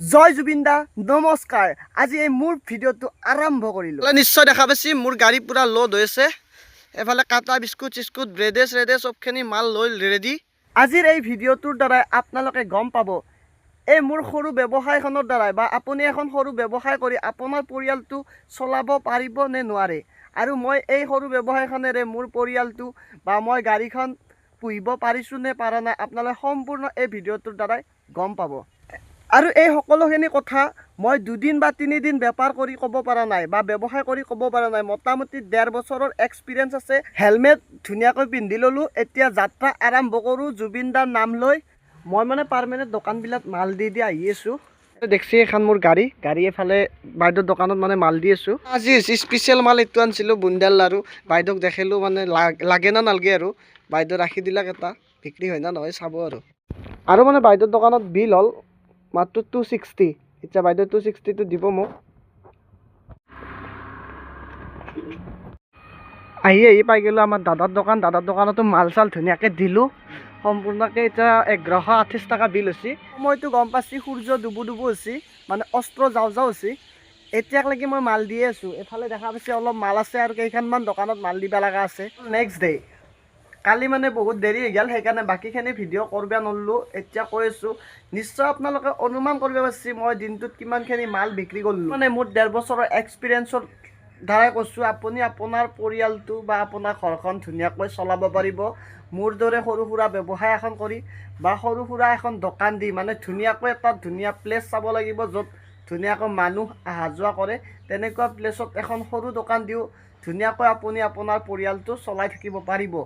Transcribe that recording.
জয় জুবিন দা নমস্কাৰ। আজি এই মোৰ ভিডিঅ'টো আৰম্ভ কৰিলোঁ। নিশ্চয় দেখা পাইছি মোৰ গাড়ী পুৰা লোড হৈছে। এফালে কাটা বিস্কুট চিস্কুট ব্ৰেডে চ্ৰেডে চবখিনি মাল লৈ ৰেডি। আজিৰ এই ভিডিঅ'টোৰ দ্বাৰাই আপোনালোকে গম পাব এই মোৰ সৰু ব্যৱসায়খনৰ দ্বাৰাই বা আপুনি এখন সৰু ব্যৱসায় কৰি আপোনাৰ পৰিয়ালটো চলাব পাৰিব নে নোৱাৰে, আৰু মই এই সৰু ব্যৱসায়খনেৰে মোৰ পৰিয়ালটো বা মই গাড়ীখন পুহিব পাৰিছোঁ নে পাৰা নাই, আপোনালোকে সম্পূৰ্ণ এই ভিডিঅ'টোৰ দ্বাৰাই গম পাব। আৰু এই সকলোখিনি কথা মই 2 দিন বা 3 দিন বেপাৰ কৰি ক'ব পৰা নাই বা ব্যৱসায় কৰি ক'ব পৰা নাই। মোটামুটি 1.5 বছৰৰ এক্সপিৰিয়েঞ্চ আছে। হেলমেট ধুনীয়াকৈ পিন্ধি ল'লোঁ। এতিয়া যাত্ৰা আৰম্ভ কৰোঁ জুবিন দাৰ নাম লৈ। মই মানে পাৰ্মানেণ্ট দোকানবিলাক মাল দি আহি আছোঁ। দেখছি এখন মোৰ গাড়ী এফালে বাইদেউৰ দোকানত মানে মাল দি আছোঁ। আজি স্পেচিয়েল মাল এইটো আনিছিলোঁ বুন্দিয়াৰ লাৰু। বাইদেউক দেখিলোঁ মানে লাগে না নালগে, আৰু বাইদেউ ৰাখি দিলাক এটা, বিক্ৰী হয় না নহয় চাব। আৰু মানে বাইদেউৰ দোকানত বিল হ'ল মাত্ৰ 260। এতিয়া বাইদেউ 260টো দিব মোক। আহি পাই গ'লোঁ আমাৰ দাদাৰ দোকানতো মাল চাল ধুনীয়াকৈ দিলোঁ সম্পূৰ্ণকৈ। এতিয়া 1128 টকা বিল হৈছে। সময়টো গম পাইছি সূৰ্য ডুবু হৈছে, মানে অস্ত্ৰ যাওঁ হৈছে। এতিয়ালৈকে মই মাল দিয়ে আছোঁ। এফালে দেখা পাইছে অলপ মাল আছে আৰু কেইখনমান দোকানত মাল দিব লগা আছে। নেক্সট ডে কালি মানে বহুত দেৰি হৈ গ'ল, সেইকাৰণে বাকীখিনি ভিডিঅ' কৰিব নোৱাৰিলোঁ। এতিয়া কৈ আছোঁ, নিশ্চয় আপোনালোকে অনুমান কৰিব পাৰিছে মই দিনটোত কিমানখিনি মাল বিক্ৰী কৰিলোঁ। মানে মোৰ 1.5 বছৰৰ এক্সপিৰিয়েঞ্চৰ দ্বাৰাই কৈছোঁ, আপুনি আপোনাৰ পৰিয়ালটো বা আপোনাৰ ঘৰখন ধুনীয়াকৈ চলাব পাৰিব। মোৰ দৰে সৰু সুৰা ব্যৱসায় এখন কৰি বা সৰু সুৰা এখন দোকান দি, মানে ধুনীয়াকৈ এটা ধুনীয়া প্লেচ চাব লাগিব য'ত ধুনীয়াকৈ মানুহ অহা যোৱা কৰে। তেনেকুৱা প্লেচত এখন সৰু দোকান দিও ধুনীয়াকৈ আপুনি আপোনাৰ পৰিয়ালটো চলাই থাকিব পাৰিব।